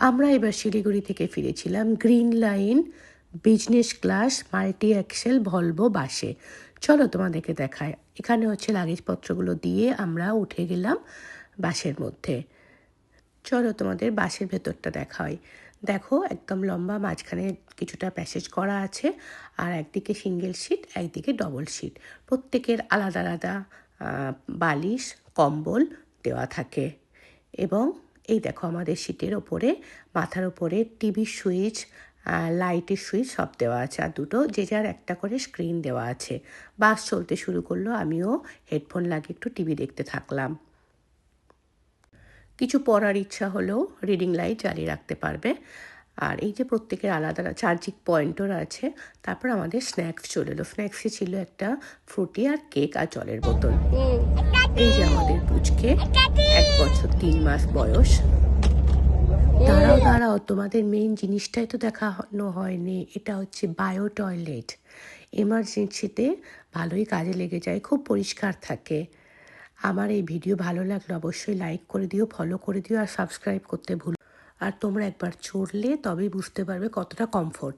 আমরা এবার শিলিগুড়ি থেকে ফিরেছিলাম green line business class multi axle Volvo বাসে। চলো তোমাদেরকে দেখায়। এখানে হচ্ছে লাগেজপত্রগুলো দিয়ে আমরা উঠে গেলাম বাসের মধ্যে। চলো তোমাদের বাসের ভেতরটা দেখাই। দেখো একদম লম্বা, মাঝখানে কিছুটা প্যাসেজ করা আছে, আর একদিকে সিঙ্গেল সিট, একদিকে ডবল সিট। প্রত্যেকের আলাদা আলাদা বালিশ, কম্বল দেওয়া থাকে। এবং এই দেখো আমাদের সিটের ওপরে, মাথার ওপরে টিভি সুইচ, লাইটের সুইচ সব দেওয়া আছে, আর দুটো যে যার একটা করে স্ক্রিন দেওয়া আছে। বাস চলতে শুরু করলো, আমিও হেডফোন লাগিয়ে একটু টিভি দেখতে থাকলাম। কিছু পড়ার ইচ্ছা হলেও রিডিং লাইট জ্বালিয়ে রাখতে পারবে। আর এই যে প্রত্যেকের আলাদা চার্জিং পয়েন্টও আছে। তারপর আমাদের স্ন্যাক্স চলে এলো। স্ন্যাক্সে ছিল একটা ফ্রুটি আর কেক আর জলের বোতল। এই যে আমাদের পুচকে, 1 বছর 3 মাস বয়স। দাঁড়াও তোমাদের মেইন জিনিসটাই তো দেখানো হয়নি। এটা হচ্ছে বায়ো টয়লেট। এমার্জেন্সিতে ভালোই কাজে লেগে যায়, খুব পরিষ্কার থাকে। আমার এই ভিডিও ভালো লাগলে অবশ্যই লাইক করে দিও, ফলো করে দিও, আর সাবস্ক্রাইব করতে ভুলো। আর তোমরা একবার চড়লে তবেই বুঝতে পারবে কতটা কমফোর্ট।